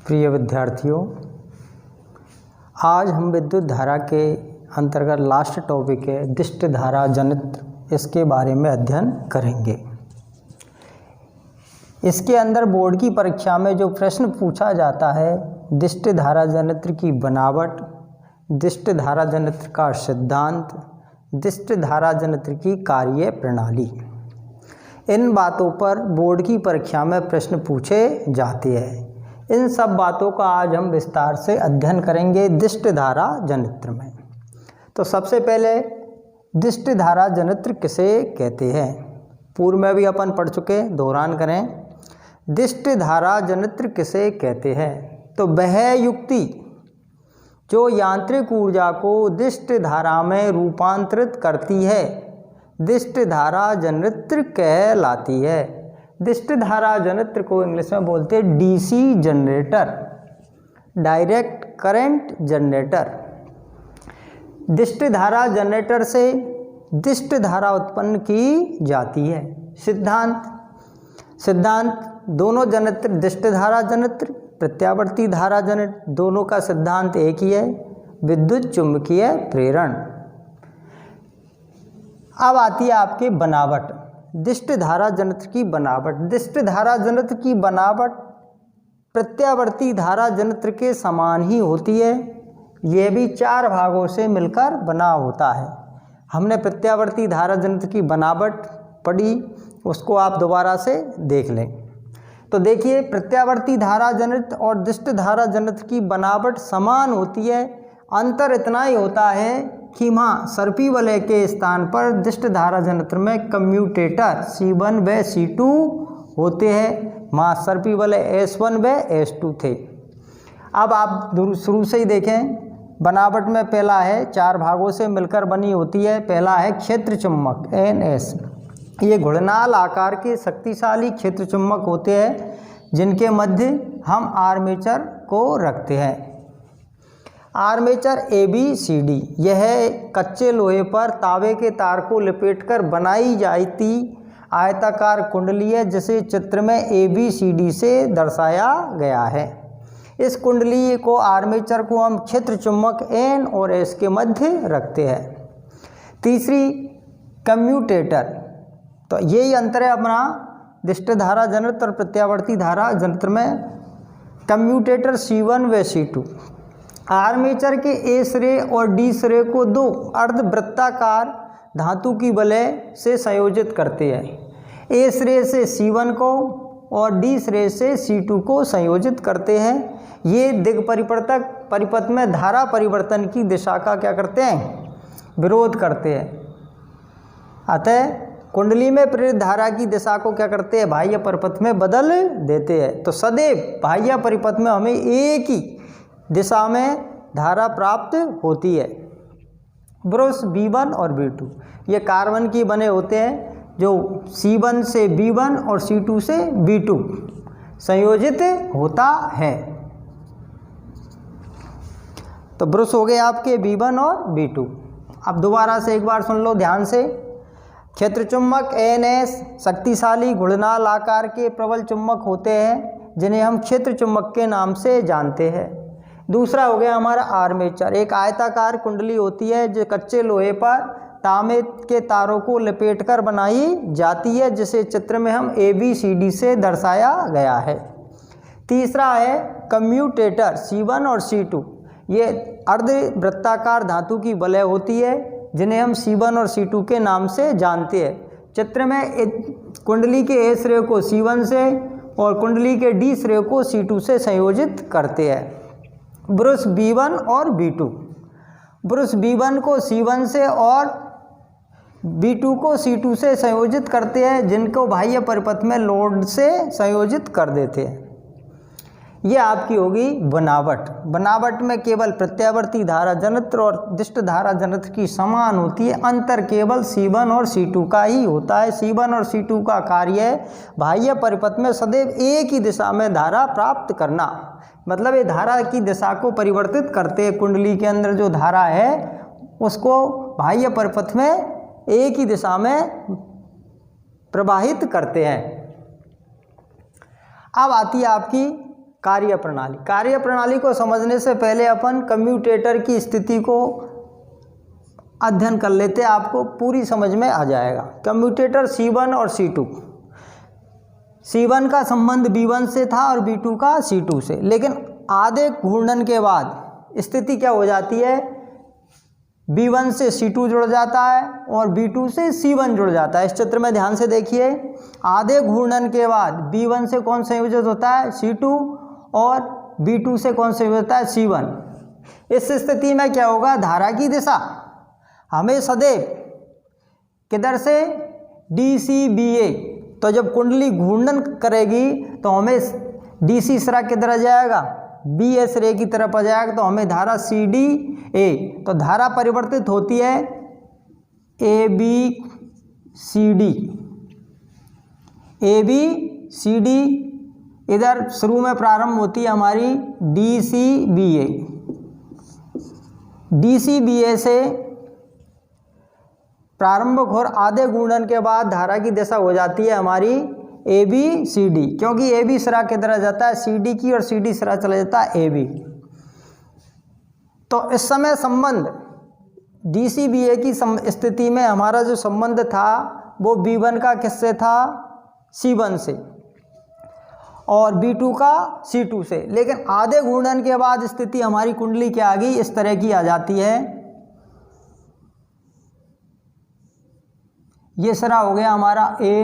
प्रिय विद्यार्थियों, आज हम विद्युत धारा के अंतर्गत लास्ट टॉपिक है दिष्ट धारा जनित्र, इसके बारे में अध्ययन करेंगे। इसके अंदर बोर्ड की परीक्षा में जो प्रश्न पूछा जाता है, दिष्ट धारा जनित्र की बनावट, दिष्ट धारा जनित्र का सिद्धांत, दिष्ट धारा जनित्र की कार्य प्रणाली, इन बातों पर बोर्ड की परीक्षा में प्रश्न पूछे जाते हैं। इन सब बातों का आज हम विस्तार से अध्ययन करेंगे दिष्ट धारा जनित्र में। तो सबसे पहले दिष्ट धारा जनित्र किसे कहते हैं, पूर्व में भी अपन पढ़ चुके, दोहरान करें। दिष्ट धारा जनित्र किसे कहते हैं? तो वह युक्ति जो यांत्रिक ऊर्जा को दिष्ट धारा में रूपांतरित करती है, दिष्ट धारा जनित्र कहलाती है। दिष्ट धारा जनित्र को इंग्लिश में बोलते हैं DC generator, direct current generator. दिष्ट धारा जनरेटर से दिष्ट धारा उत्पन्न की जाती है। सिद्धांत दोनों जनित्र, दिष्ट धारा जनित्र, प्रत्यावर्ती धारा जनित्र, दोनों का सिद्धांत एक ही है, विद्युत चुंबकीय प्रेरण। अब आती है आपकी बनावट, दिष्ट धारा जनित्र की बनावट। दिष्ट धारा जनित्र की बनावट प्रत्यावर्ती धारा जनित्र के समान ही होती है। यह भी 4 भागों से मिलकर बना होता है। हमने प्रत्यावर्ती धारा जनित्र की बनावट पढ़ी, उसको आप दोबारा से देख लें। तो देखिए, प्रत्यावर्ती धारा जनित्र और दिष्ट धारा जनित्र की बनावट समान होती है। अंतर इतना ही होता है कि वहाँ सर्पी वलय के स्थान पर दिष्ट धारा जनित्र में कम्यूटेटर C1 व C2 होते हैं, वहाँ सर्पी वलय S1 व S2 थे। अब आप शुरू से ही देखें, बनावट में पहला है 4 भागों से मिलकर बनी होती है। पहला है क्षेत्र चुम्बक NS। ये घुड़नाल आकार के शक्तिशाली क्षेत्र चुम्बक होते हैं, जिनके मध्य हम आर्मेचर को रखते हैं। आर्मेचर ABCD यह कच्चे लोहे पर तांबे के तार को लपेटकर बनाई जाती आयताकार कुंडली है, जिसे चित्र में ABCD से दर्शाया गया है। इस कुंडली को, आर्मेचर को हम क्षेत्र चुम्बक N और S के मध्य रखते हैं। तीसरी कम्यूटेटर, तो यही अंतर है अपना दिष्ट धारा जनित्र और प्रत्यावर्ती धारा जनित्र में। कम्यूटेटर C1 व C2 आर्मेचर के A सिरे और D सिरे को 2 अर्धवृत्ताकार धातु की वलय से संयोजित करते हैं। A सिरे से C1 को और D सिरे से C2 को संयोजित करते हैं। ये दिग परिवर्तक परिपथ में धारा परिवर्तन की दिशा का क्या करते हैं? विरोध करते हैं। अतः कुंडली में प्रेरित धारा की दिशा को क्या करते हैं? बाह्य परिपथ में बदल देते हैं। तो सदैव बाह्य परिपथ में हमें एक ही दिशा में धारा प्राप्त होती है। ब्रश B1 और B2 ये कार्बन की बने होते हैं, जो C1 से B1 और C2 से B2 संयोजित होता है। तो ब्रश हो गए आपके B1 और B2। अब दोबारा से एक बार सुन लो ध्यान से। क्षेत्र चुम्बक NS शक्तिशाली घुड़नाल आकार के प्रबल चुम्बक होते हैं, जिन्हें हम क्षेत्र चुम्बक के नाम से जानते हैं। दूसरा हो गया हमारा आर्मेचर, एक आयताकार कुंडली होती है जो कच्चे लोहे पर तांबे के तारों को लपेटकर बनाई जाती है, जिसे चित्र में हम ABCD से दर्शाया गया है। तीसरा है कम्यूटेटर C1 और C2, ये अर्धवृत्ताकार धातु की वलय होती है, जिन्हें हम C1 और C2 के नाम से जानते हैं। चित्र में कुंडली के A सिरे को C1 से और कुंडली के D सिरे को C2 से संयोजित करते हैं। ब्रश B1 और B2, ब्रश B1 को C1 से और B2 को C2 से संयोजित करते हैं, जिनको बाह्य परिपथ में लोड से संयोजित कर देते हैं। ये आपकी होगी बनावट। बनावट में केवल प्रत्यावर्ती धारा जनित्र और दिष्ट धारा जनित्र की समान होती है। अंतर केवल C1 और C2 का ही होता है। C1 और C2 का कार्य बाह्य परिपथ में सदैव एक ही दिशा में धारा प्राप्त करना, मतलब ये धारा की दिशा को परिवर्तित करते हैं। कुंडली के अंदर जो धारा है उसको बाह्य परिपथ में एक ही दिशा में प्रवाहित करते हैं। अब आती है आपकी कार्यप्रणाली को समझने से पहले अपन कम्यूटेटर की स्थिति को अध्ययन कर लेते, आपको पूरी समझ में आ जाएगा। कम्यूटेटर C1 और C2, C1 का संबंध B1 से था और B2 का C2 से, लेकिन आधे घूर्णन के बाद स्थिति क्या हो जाती है, B1 से C2 जुड़ जाता है और B2 से C1 जुड़ जाता है। इस चित्र में ध्यान से देखिए, आधे घूर्णन के बाद B1 से कौन संयोजित होता है, C2, और B2 से कौन संयोजित होता है, C1। इस स्थिति में क्या होगा, धारा की दिशा हमें सदैव किधर से, DCBA। तो जब कुंडली घूर्णन करेगी तो हमें DC सिरा किधर आ जाएगा, BS रे की तरफ आ जाएगा, तो हमें धारा CDA। तो धारा परिवर्तित होती है ABCD, इधर शुरू में प्रारंभ होती है हमारी DCBA से प्रारंभिक और आधे घूर्णन के बाद धारा की दिशा हो जाती है हमारी ABCD, क्योंकि AB सिरा किधर आ जाता है, CD की, और CD सिरा चला जाता है AB। तो इस समय संबंध DCBA की स्थिति में हमारा जो संबंध था वो B1 का किससे था, C1 से, और B2 का C2 से। लेकिन आधे घूर्णन के बाद स्थिति हमारी कुंडली क्या आ गई, इस तरह की आ जाती है। ये सिरा हो गया हमारा A,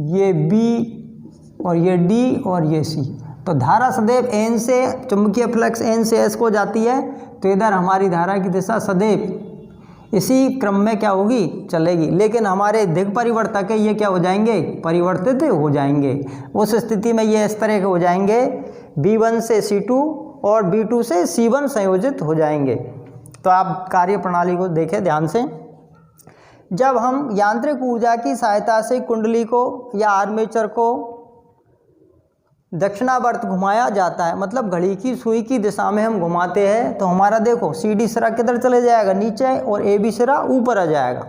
ये B, और ये D, और ये C। तो धारा सदैव N से, चुंबकीय फ्लक्स N से S को जाती है, तो इधर हमारी धारा की दिशा सदैव इसी क्रम में क्या होगी, चलेगी। लेकिन हमारे दिग परिवर्तक है, ये क्या हो जाएंगे, परिवर्तित हो जाएंगे। उस स्थिति में ये इस तरह के हो जाएंगे, B1 से C2 और B2 से C1 संयोजित हो जाएंगे। तो आप कार्यप्रणाली को देखें ध्यान से। जब हम यांत्रिक ऊर्जा की सहायता से कुंडली को या आर्मेचर को दक्षिणावर्त घुमाया जाता है, मतलब घड़ी की सुई की दिशा में हम घुमाते हैं, तो हमारा देखो CD सिरा किधर चले जाएगा, नीचे, और AB सिरा ऊपर आ जाएगा।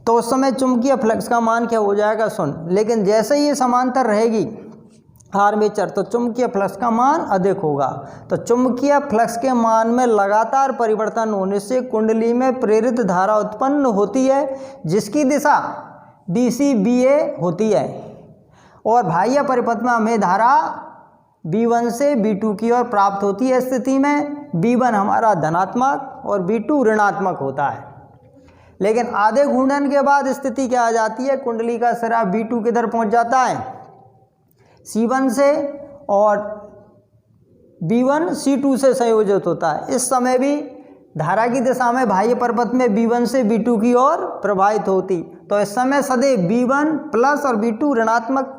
तो उस समय चुंबकीय फ्लक्स का मान क्या हो जाएगा, सुन। लेकिन जैसे ही ये समांतर रहेगी आर्मेचर, तो चुंबकीय फ्लक्स का मान अधिक होगा। तो चुंबकीय फ्लक्स के मान में लगातार परिवर्तन होने से कुंडली में प्रेरित धारा उत्पन्न होती है, जिसकी दिशा DCBA होती है, और बाह्य परिपथ में हमें धारा B1 से B2 की ओर प्राप्त होती है। स्थिति में B1 हमारा धनात्मक और B2 ऋणात्मक होता है। लेकिन आधे घूर्णन के बाद स्थिति क्या आ जाती है, कुंडली का सिरा B2 किधर पहुंच जाता है, C1 से, और B1 C2 से संयोजित होता है। इस समय भी धारा की दिशा में बाह्य परिपथ में B1 से B2 की ओर प्रवाहित होती, तो इस समय सदैव B1 प्लस और B2 ऋणात्मक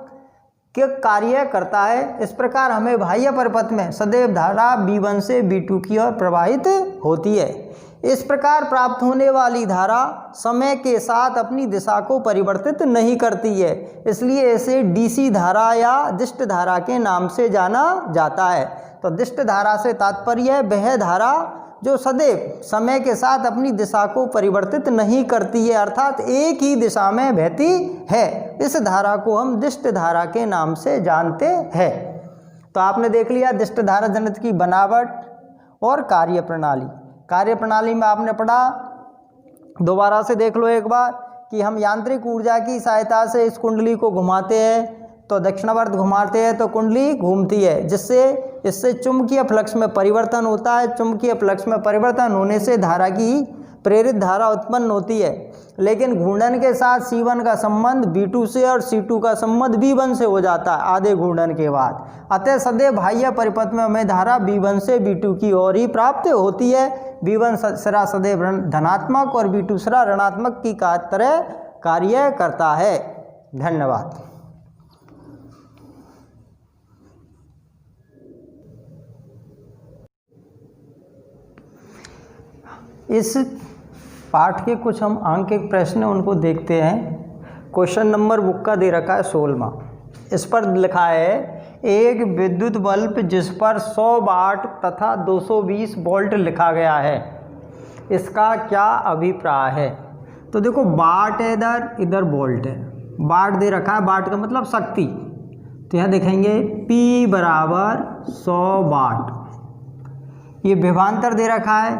के कार्य करता है। इस प्रकार हमें बाह्य परिपथ में सदैव धारा B1 से B2 की ओर प्रवाहित होती है। इस प्रकार प्राप्त होने वाली धारा समय के साथ अपनी दिशा को परिवर्तित नहीं करती है, इसलिए इसे DC धारा या दिष्ट धारा के नाम से जाना जाता है। तो दिष्ट धारा से तात्पर्य वह धारा जो सदैव समय के साथ अपनी दिशा को परिवर्तित नहीं करती है, अर्थात एक ही दिशा में बहती है। इस धारा को हम दिष्ट धारा के नाम से जानते हैं। तो आपने देख लिया दिष्ट धारा जनित्र की बनावट और कार्यप्रणाली। कार्यप्रणाली में आपने पढ़ा, दोबारा से देख लो एक बार, कि हम यांत्रिक ऊर्जा की सहायता से इस कुंडली को घुमाते हैं, तो दक्षिणावर्त घुमाते हैं तो कुंडली घूमती है, इससे चुंबकीय फ्लक्स में परिवर्तन होता है। चुंबकीय फ्लक्स में परिवर्तन होने से धारा की प्रेरित धारा उत्पन्न होती है। लेकिन घूर्णन के साथ C1 का संबंध B2 से और C2 का संबंध B1 से हो जाता है आधे घूर्णन के बाद। अतः सदैव बाह्य परिपथ में हमें धारा B1 से B2 की ओर ही प्राप्त होती है। B1 सिरा सदैव धनात्मक और B2 सिरा ऋणात्मक की तरह कार्य करता है। धन्यवाद। इस पाठ के कुछ हम अंक के प्रश्न उनको देखते हैं। क्वेश्चन नंबर बुक का दे रखा है 16वां। इस पर लिखा है, एक विद्युत बल्ब जिस पर 100 वाट तथा 220 वोल्ट लिखा गया है, इसका क्या अभिप्राय है। तो देखो वाट है इधर, इधर वोल्ट है। वाट दे रखा है, वाट का मतलब शक्ति। तो यहाँ देखेंगे P बराबर 100 वाट, ये विभवांतर दे रखा है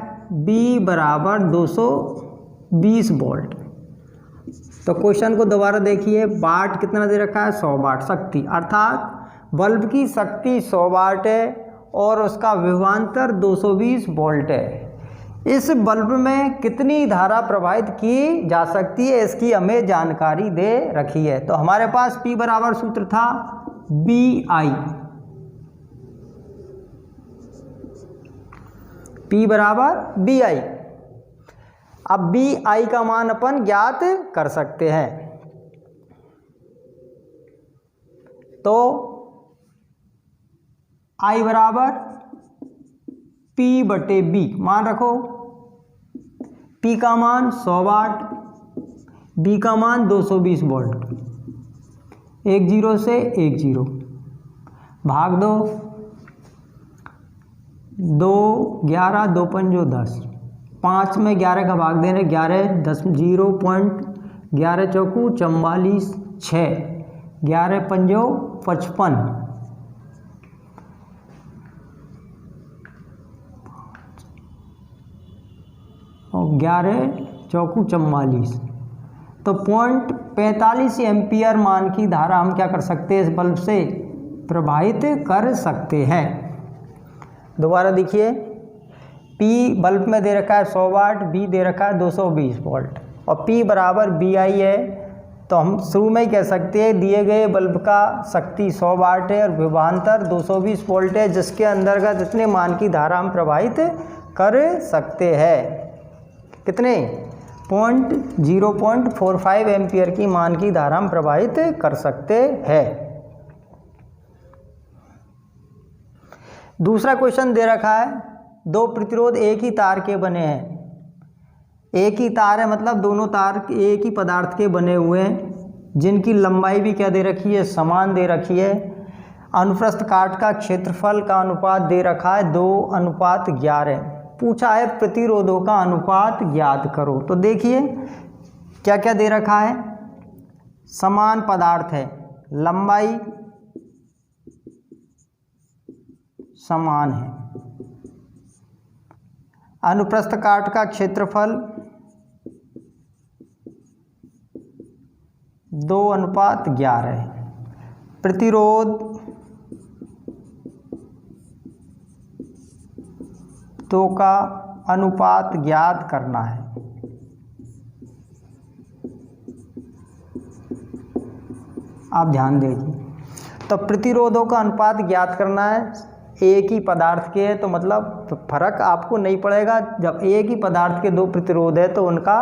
B बराबर 220 वोल्ट। तो क्वेश्चन को दोबारा देखिए, वाट कितना दे रखा है 100 वाट शक्ति, अर्थात बल्ब की शक्ति 100 वाट है और उसका विभवांतर 220 वोल्ट है। इस बल्ब में कितनी धारा प्रवाहित की जा सकती है इसकी हमें जानकारी दे रखी है। तो हमारे पास P बराबर सूत्र था BI, P बराबर BI। अब BI का मान अपन ज्ञात कर सकते हैं। तो I बराबर P बटे B, मान रखो P का मान 100 वाट, B का मान 220 वोल्ट, 1 0 से 1 0 भाग दो, 2 11 2 पंजो 10, 5 में 11 का भाग देने 11 10 0.11 चौकू 44, 6 11 पंजो 55, और 11 चौकू 44, तो 0.45 एम्पियर मान की धारा हम क्या कर सकते हैं, इस बल्ब से प्रवाहित कर सकते हैं। दोबारा देखिए, P बल्ब में दे रखा है 100 वाट, B दे रखा है 220 वोल्ट और P बराबर BI है। तो हम शुरू में ही कह सकते हैं दिए गए बल्ब का शक्ति 100 वाट है और विभवांतर 220 वोल्ट है, जिसके अंतर्गत इतने मान की धारा हम प्रवाहित कर सकते हैं। कितने 0.45 एम्पियर की मान की धारा हम प्रवाहित कर सकते हैं। दूसरा क्वेश्चन दे रखा है, दो प्रतिरोध एक ही तार के बने हैं। एक ही तार है मतलब दोनों तार एक ही पदार्थ के बने हुए हैं, जिनकी लंबाई भी क्या दे रखी है, समान दे रखी है। अनुप्रस्थ काट का क्षेत्रफल का अनुपात दे रखा है 2:11। पूछा है प्रतिरोधों का अनुपात ज्ञात करो। तो देखिए क्या क्या दे रखा है, समान पदार्थ है, लंबाई समान है, अनुप्रस्थ काट का क्षेत्रफल 2:11 है, प्रतिरोध तो का अनुपात ज्ञात करना है। आप ध्यान दीजिए, तो प्रतिरोधों का अनुपात ज्ञात करना है। एक ही पदार्थ के है तो मतलब फर्क आपको नहीं पड़ेगा। जब एक ही पदार्थ के दो प्रतिरोध है तो उनका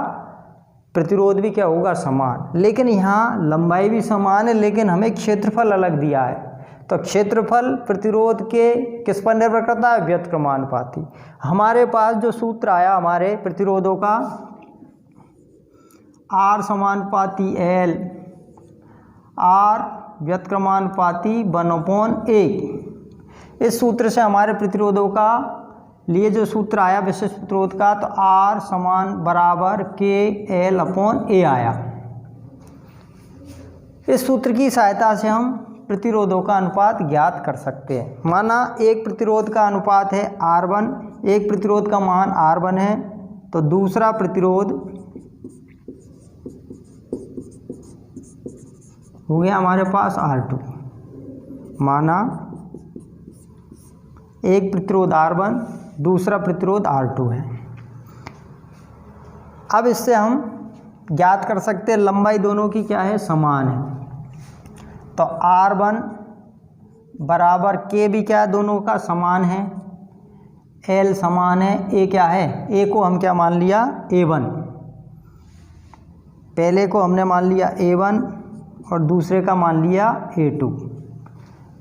प्रतिरोध भी क्या होगा, समान। लेकिन यहाँ लंबाई भी समान है, लेकिन हमें क्षेत्रफल अलग दिया है। तो क्षेत्रफल प्रतिरोध के किस पर निर्भर करता है, व्युत्क्रमानुपाती। हमारे पास जो सूत्र आया हमारे प्रतिरोधों का, R समानुपाती L, R व्युत्क्रमानुपाती 1/A। इस सूत्र से हमारे प्रतिरोधों का लिए जो सूत्र आया विशिष्ट प्रतिरोध का, तो R समान बराबर KL/A आया। इस सूत्र की सहायता से हम प्रतिरोधों का अनुपात ज्ञात कर सकते हैं। माना एक प्रतिरोध का अनुपात है R1, एक प्रतिरोध का मान R1 है, तो दूसरा प्रतिरोध हो गया हमारे पास R2। माना एक प्रतिरोध R1, दूसरा प्रतिरोध R2 है। अब इससे हम ज्ञात कर सकते हैं लंबाई दोनों की क्या है, समान है। तो R1 बराबर K भी क्या है, दोनों का समान है, L समान है, A क्या है, A को हम क्या मान लिया, A1। पहले को हमने मान लिया A1 और दूसरे का मान लिया A2,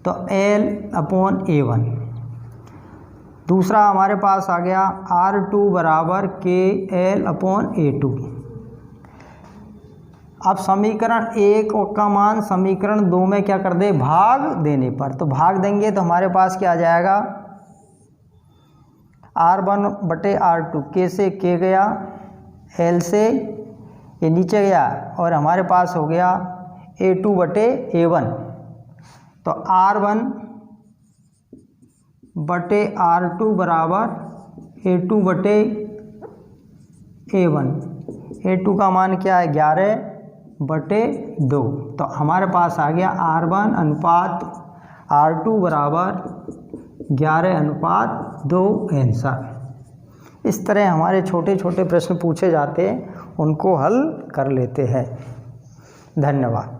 तो L/A1। दूसरा हमारे पास आ गया R2 बराबर KL/A2। अब समीकरण 1 का मान समीकरण 2 में क्या कर दे, भाग देने पर। तो भाग देंगे तो हमारे पास क्या आ जाएगा, R1/R2, K से K गया, L से ये नीचे गया और हमारे पास हो गया A2/A1। तो R1 बटे R2 बराबर A2 बटे A1। A2 का मान क्या है 11 बटे 2। तो हमारे पास आ गया R1 अनुपात R2 बराबर 11:2 आंसर। इस तरह हमारे छोटे छोटे प्रश्न पूछे जाते हैं, उनको हल कर लेते हैं। धन्यवाद।